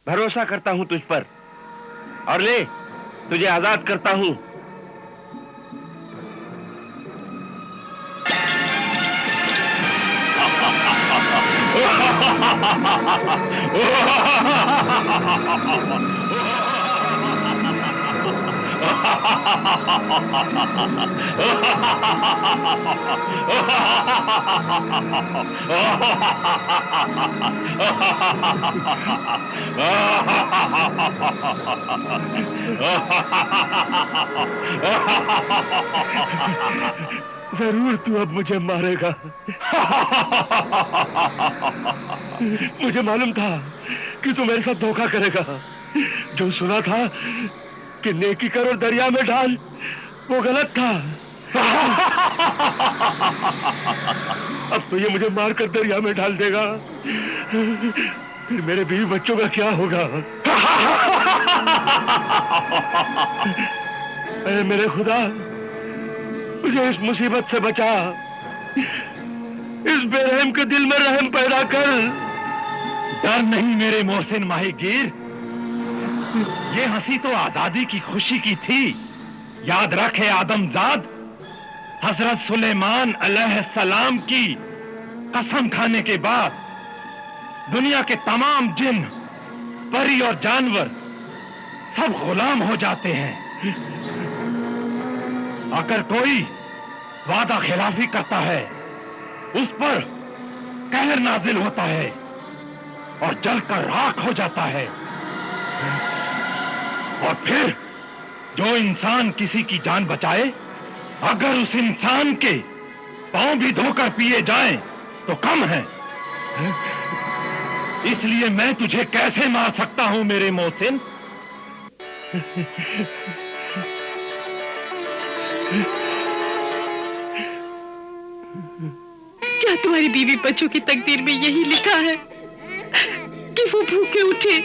भरोसा करता हूं तुझ पर और ले तुझे आजाद करता हूं। जरूर तू अब मुझे मारेगा। मुझे मालूम था कि तू मेरे साथ धोखा करेगा। जो सुना था कि नेकी कर और दरिया में डाल, वो गलत था। अब तो ये मुझे मारकर दरिया में डाल देगा। फिर मेरे बीवी बच्चों का क्या होगा? अरे मेरे खुदा, मुझे इस मुसीबत से बचा। इस बेरहम के दिल में रहम पैदा कर। डर नहीं मेरे मोहसिन माहीगीर, ये हंसी तो आजादी की खुशी की थी। याद रखे आदमजाद, हजरत सुलेमान अलैहिस्सलाम की कसम खाने के बाद दुनिया के तमाम जिन, परी और जानवर सब गुलाम हो जाते हैं। अगर कोई वादा खिलाफी करता है, उस पर कहर नाजिल होता है और जलकर राख हो जाता है। और फिर जो इंसान किसी की जान बचाए, अगर उस इंसान के पांव भी धोकर पिए जाएं, तो कम है। इसलिए मैं तुझे कैसे मार सकता हूं मेरे मोहसिन? क्या तुम्हारी बीवी बच्चों की तकदीर में यही लिखा है कि वो भूखे उठे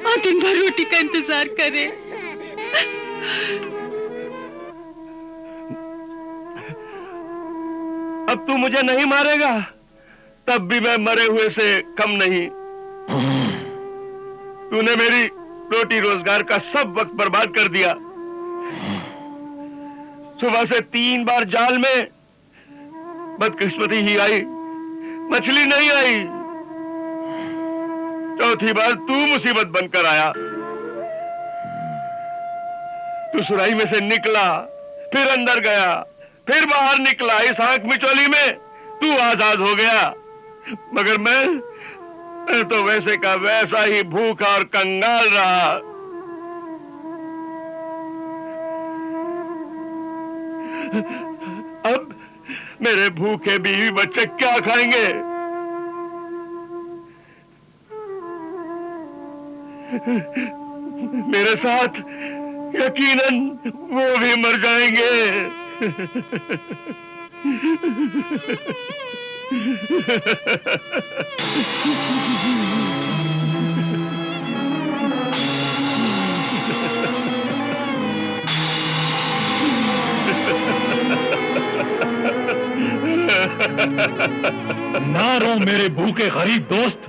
और दिन भर रोटी का इंतजार करे? अब तू मुझे नहीं मारेगा, तब भी मैं मरे हुए से कम नहीं। तूने मेरी रोटी रोजगार का सब वक्त बर्बाद कर दिया। सुबह से 3 बार जाल में बदकिस्मती ही आई, मछली नहीं आई। चौथी बार तू मुसीबत बनकर आया। तू सुराही में से निकला, फिर अंदर गया, फिर बाहर निकला। इस आंख मिचौली में तू आजाद हो गया, मगर मैं तो वैसे का वैसा ही भूखा और कंगाल रहा। अब मेरे भूखे बीवी बच्चे क्या खाएंगे? मेरे साथ यकीनन वो भी मर जाएंगे। ना रो मेरे भूखे गरीब दोस्त।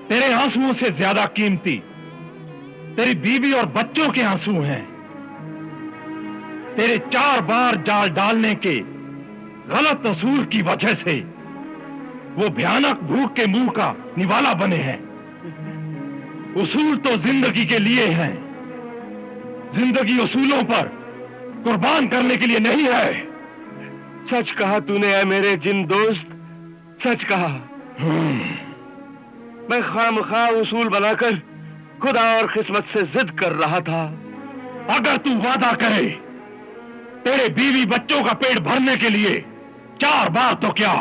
तेरे आंसुओं से ज्यादा कीमती तेरी बीवी और बच्चों के आंसू हैं। तेरे 4 बार जाल डालने के गलत असूल की वजह से वो भयानक भूख के मुंह का निवाला बने हैं। उसूल तो जिंदगी के लिए हैं, जिंदगी उसूलों पर कुर्बान करने के लिए नहीं है। सच कहा तूने ऐ मेरे जिन दोस्त, सच कहा। मैं खामखा उसूल बनाकर खुदा और किस्मत से जिद कर रहा था। अगर तू वादा करे तेरे बीवी बच्चों का पेट भरने के लिए 4 बार तो क्या,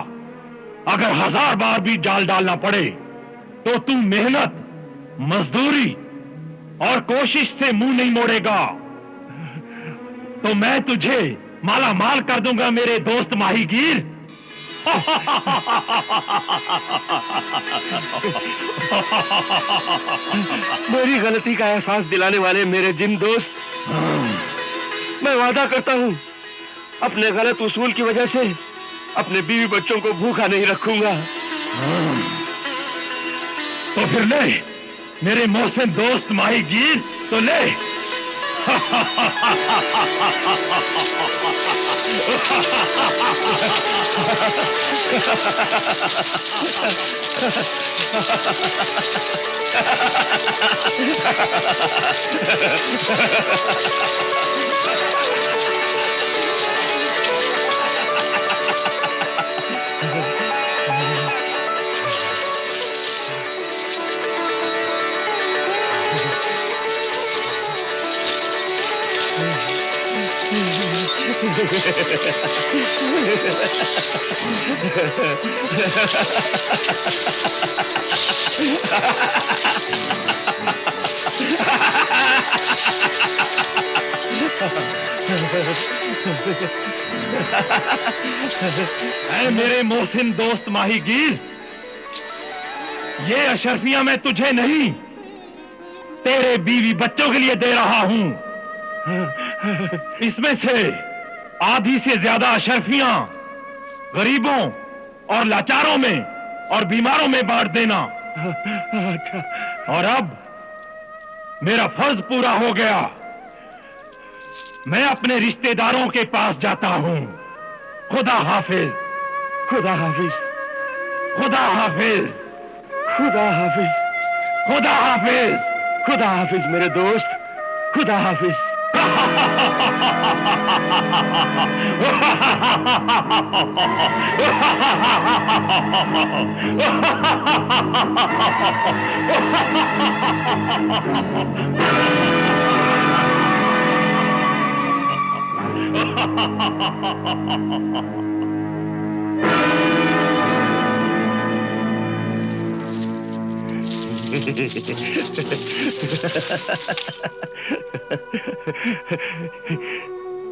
अगर 1000 बार भी जाल डालना पड़े, तो तू मेहनत, मजदूरी और कोशिश से मुंह नहीं मोड़ेगा, तो मैं तुझे माला माल कर दूंगा मेरे दोस्त माहीगीर। मेरी गलती का एहसास दिलाने वाले मेरे जिन दोस्त, मैं वादा करता हूं अपने गलत उसूल की वजह से अपने बीवी बच्चों को भूखा नहीं रखूंगा। तो फिर ले मेरे मोहसिन दोस्त माहीगीर तो ले। ऐ मेरे मोहसिन दोस्त माहीगीर, ये अशरफियां मैं तुझे नहीं, तेरे बीवी बच्चों के लिए दे रहा हूं। इसमें से आधी से ज्यादा अशरफियां गरीबों और लाचारों में और बीमारों में बांट देना। और अब मेरा फर्ज पूरा हो गया, मैं अपने रिश्तेदारों के पास जाता हूं। खुदा हाफिज। खुदा हाफिज। खुदा हाफिज। खुदा हाफिज। खुदा हाफिज। खुदा हाफिज मेरे दोस्त, खुदा हाफिज।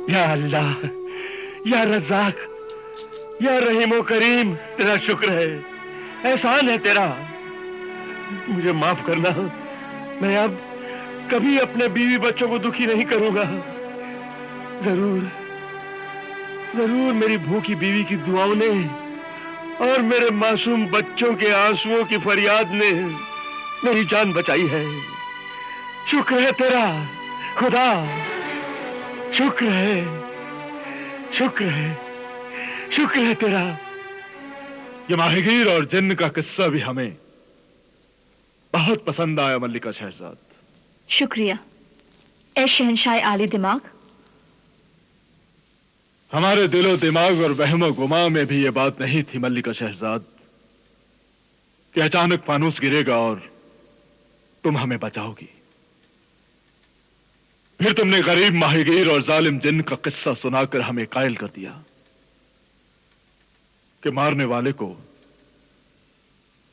या अल्लाह, या रज़ाक, या रहीमो करीम, तेरा शुक्र है, एहसान है तेरा। मुझे माफ करना, मैं अब कभी अपने बीवी बच्चों को दुखी नहीं करूंगा। जरूर जरूर मेरी भूखी बीवी की दुआओं ने और मेरे मासूम बच्चों के आंसुओं की फरियाद ने मेरी जान बचाई है। शुक्र है तेरा खुदा, शुक्र है, शुक्र है, शुक्र है तेरा। ये माहीगीर और जिन्न का किस्सा भी हमें बहुत पसंद आया मल्लिका शहजाद। शुक्रिया ए शहंशाह आली दिमाग। हमारे दिलो दिमाग और वहमो गुमा में भी ये बात नहीं थी मल्लिका शहजाद कि अचानक फानूस गिरेगा और तुम हमें बचाओगी। फिर तुमने गरीब माहीगीर और जालिम जिन्न का किस्सा सुनाकर हमें कायल कर दिया कि मारने वाले को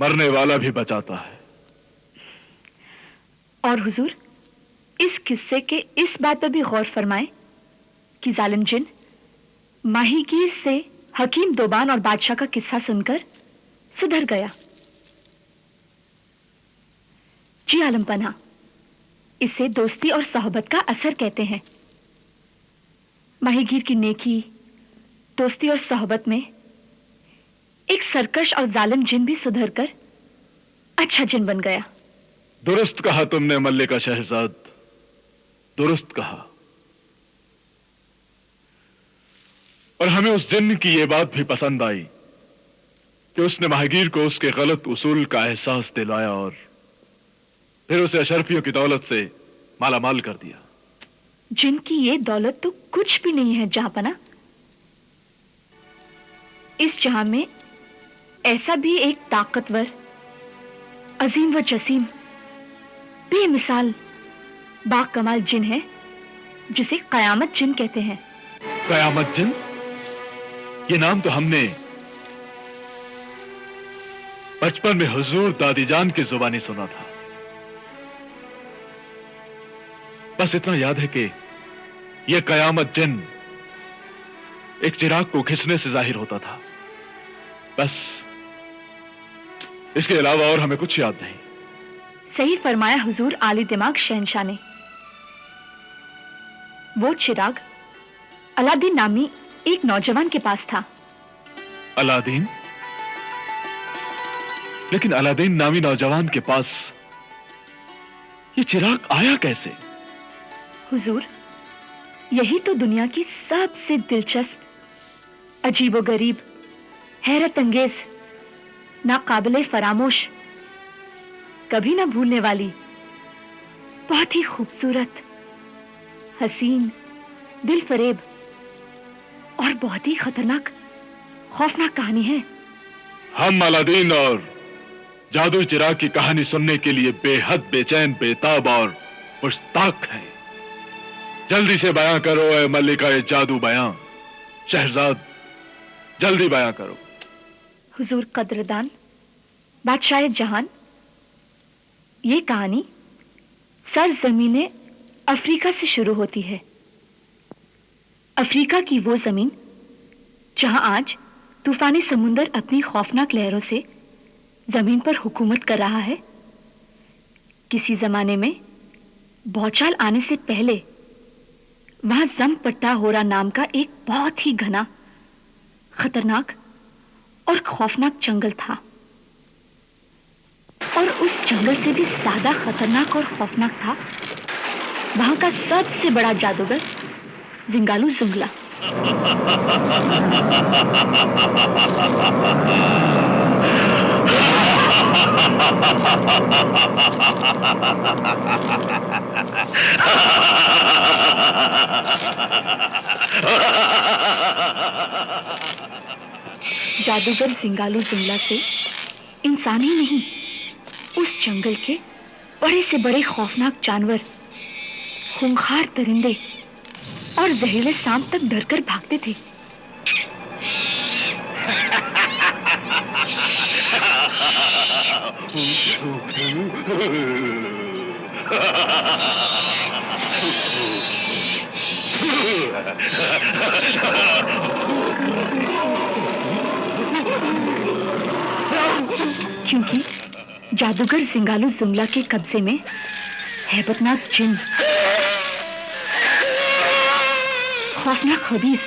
मरने वाला भी बचाता है। और हुजूर, इस किस्से के इस बात पर भी गौर फरमाएं कि जालिम जिन माहीगीर से हकीम दोबान और बादशाह का किस्सा सुनकर सुधर गया। जी आलम पनाह, इसे दोस्ती और सोहबत का असर कहते हैं। माहीगीर की नेकी, दोस्ती और सोहबत में एक सरकश और जालिम जिन भी सुधर कर अच्छा जिन बन गया। दुरुस्त कहा तुमने मल्लिका शहजाद, दुरुस्त कहा। और हमें उस जिन्न की यह बात भी पसंद आई कि उसने माहीगीर को उसके गलत उसूल का एहसास दिलाया और फिर उसे अशरफियों की दौलत से मालामाल कर दिया। जिनकी ये दौलत तो कुछ भी नहीं है जहांपना। इस जहां में ऐसा भी एक ताकतवर, अजीम व जसीम, बेमिसाल, बाकमाल जिन है जिसे कयामत जिन कहते हैं। कयामत जिन? ये नाम तो हमने बचपन में हुजूर दादी जान की जुबानी सुना था। बस इतना याद है कि यह कयामत जिन एक चिराग को खिंचने से जाहिर होता था। बस इसके अलावा और हमें कुछ याद नहीं। सही फरमाया हुजूर आली दिमाग शहंशाह ने। वो चिराग अलादीन नामी एक नौजवान के पास था। अलादीन? लेकिन अलादीन नामी नौजवान के पास ये चिराग आया कैसे? हुजूर, यही तो दुनिया की सबसे दिलचस्प, अजीबोगरीब, हैरत अंगेज, नाकाबिले फरामोश, कभी ना भूलने वाली, बहुत ही खूबसूरत, हसीन, दिल फरेब और बहुत ही खतरनाक, खौफनाक कहानी है। हम अलादीन और जादू चिराग की कहानी सुनने के लिए बेहद बेचैन, बेताब और मुश्ताक हैं। जल्दी से बयां करो ए मल्लिका जादू बयां। शहजाद, जल्दी बयां करो। हुजूर कद्रदान, बादशाह जहान, ये कहानी सरजमीने अफ्रीका से शुरू होती है। अफ्रीका की वो जमीन जहां आज तूफानी समुंदर अपनी खौफनाक लहरों से जमीन पर हुकूमत कर रहा है। किसी जमाने में भौचाल आने से पहले वहां जमपट्टा होरा नाम का एक बहुत ही घना, खतरनाक और खौफनाक जंगल था। और उस जंगल से भी ज्यादा खतरनाक और खौफनाक था वहां का सबसे बड़ा जादूगर जिंगालू जुंगला। जादूगर जिंगालू जुंगला से इंसान ही नहीं, उस जंगल के बड़े से बड़े खौफनाक जानवर, खूंखार दरिंदे और जहरीले सांप तक डरकर भागते थे। क्योंकि जादूगर जिंगालू जुंगला के कब्जे में हैबतनाक जिन, खौफनाक खबीज,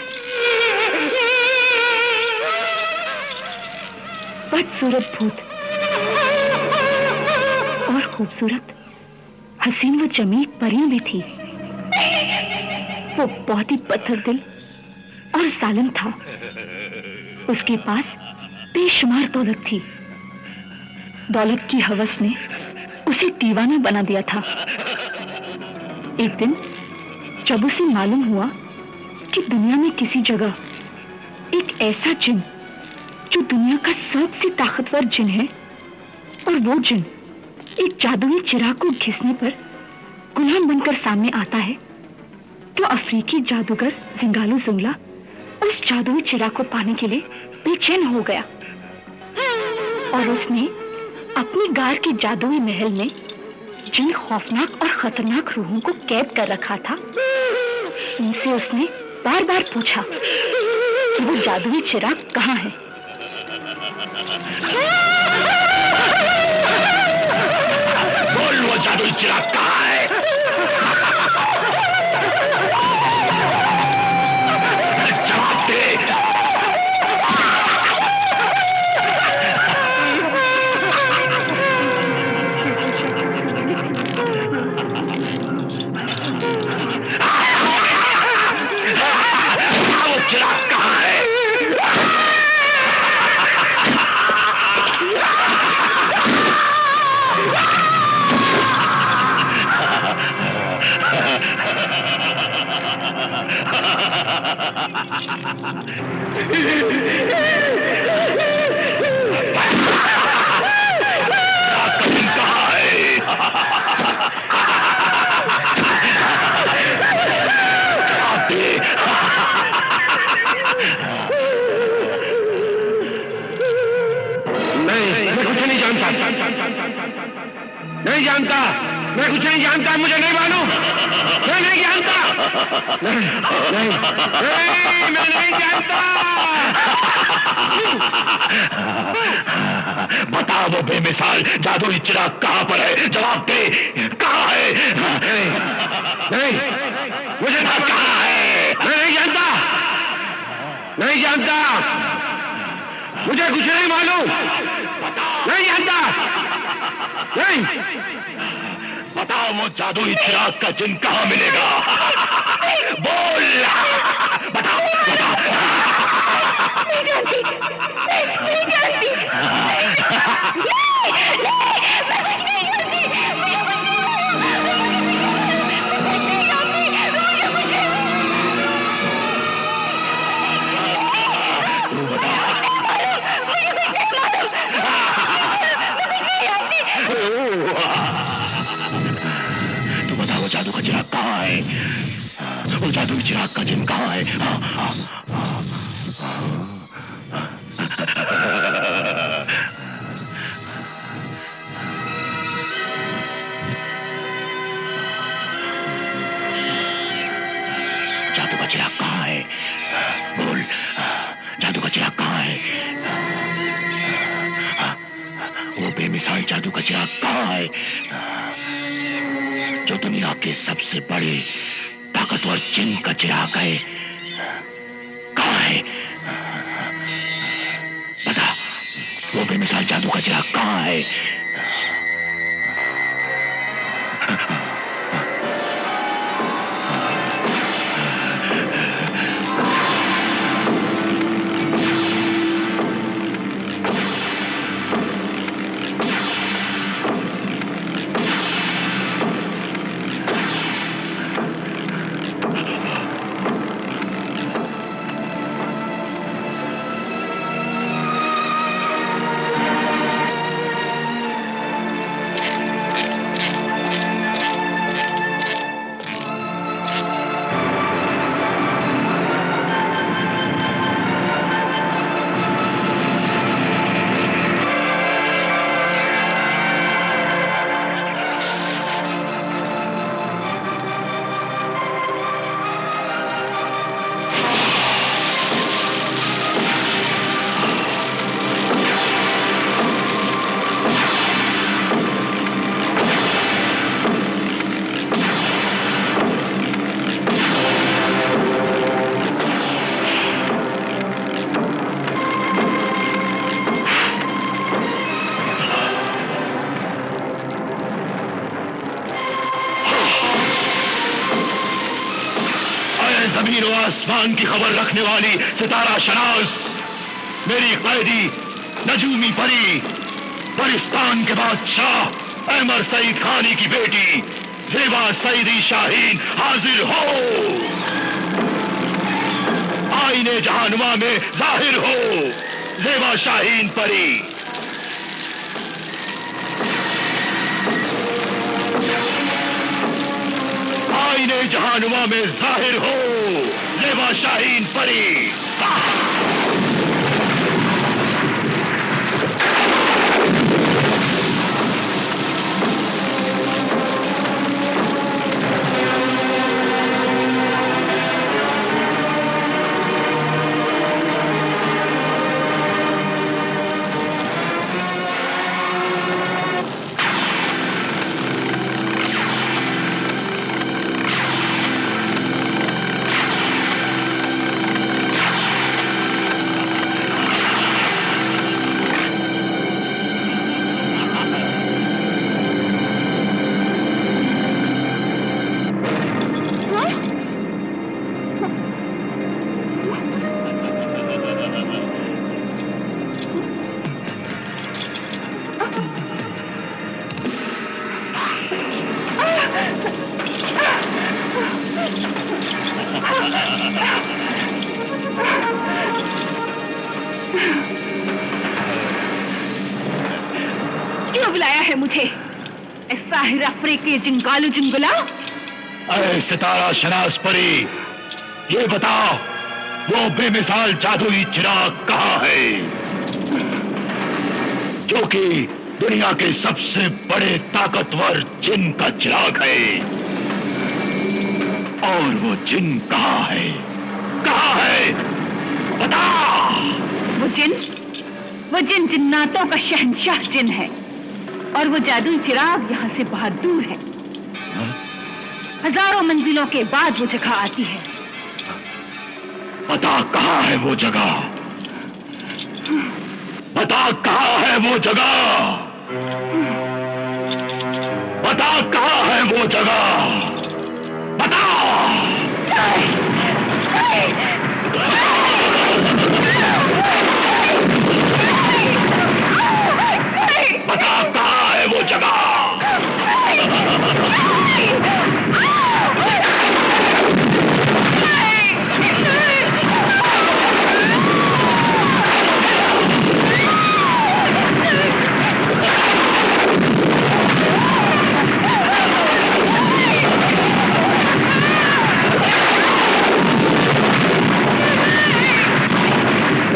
बदसूरत भूत और खूबसूरत हसीन व जमील परी भी थी। वो बहुत ही पत्थर दिल और जालिम था। उसके पास बेशुमार दौलत थी। दौलत की हवस ने उसे दीवाना बना दिया था। एक दिन जब उसे मालूम हुआ कि दुनिया में किसी जगह एक ऐसा जिन जो दुनिया का सबसे ताकतवर जिन है, और वो जिन एक जादुई चिराग को घिसने पर गुलाम बनकर सामने आता है, तो अफ्रीकी जादूगर जिंगालू जुंगला उस जादुई चिराग को पाने के लिए बेचैन हो गया। और उसने अपनी गार के जादुई महल में जिन खौफनाक और खतरनाक रूहों को कैद कर रखा था, उनसे उसने बार बार पूछा कि वो जादुई चिराग कहाँ है। बोल, वो जादुई चिराग कहाँ है? जवाब दे। वो चिराग कहाँ है? नहीं जानता, मैं कुछ नहीं जानता, मुझे नहीं मालूम, मैं नहीं जानता, नहीं, मैं नहीं जानता। बता वो बेमिसाल जादुई चिराग कहाँ पर है? जवाब दे, कहाँ है? नहीं, मुझे ना कहाँ है? मैं नहीं जानता, नहीं जानता, मुझे कुछ नहीं मालूम, नहीं जानता, नहीं, बताओ वो जादुई चिराग का जिन कहाँ मिलेगा? बोल, बता, बता। नहीं जानती, नहीं जानती। तू बता वो जादू का चिराग कहाँ है? वो जादुई चिराग का जिन कहाँ है? जादू का चिराग कहाँ है? बोल, जादू का चिराग कहाँ है? वो बेमिसाल जादू का चिराग कहाँ है जो दुनिया के सबसे बड़े ताकतवर जिन का चिराग है? कहाँ है? बता, वो बेमिसाल जादू का चिराग कहाँ है? जमीन और आसमान की खबर रखने वाली सितारा शनास, मेरी कैदी नजूमी परी, परिस्तान के बादशाह अहमर सईद खानी की बेटी जेबा सईदी शाहीन हाजिर हो। आईने जहानुमा में जाहिर हो जेबा शाहीन परी। आईने जहानुमा में जाहिर हो जेबा शाहीन परी। क्यों बुलाया है मुझे? साहिर अफ्रीकी जिंगालू जिंगुला। अरे सितारा शनास परी, ये बताओ वो बेमिसाल जादुई चिराग कहाँ है जो कि दुनिया के सबसे बड़े ताकतवर जिन का चिराग है? और वो जिन कहाँ है? कहाँ है? बता। वो जिन जिन्नातों का शहंशाह जिन है और वो जादुई चिराग यहाँ से बहुत दूर है। हजारों मंजिलों के बाद वो जगह आती है। बता कहाँ है वो जगह? बता कहाँ है वो जगह? बता कहाँ है? है वो जगह? बताओ।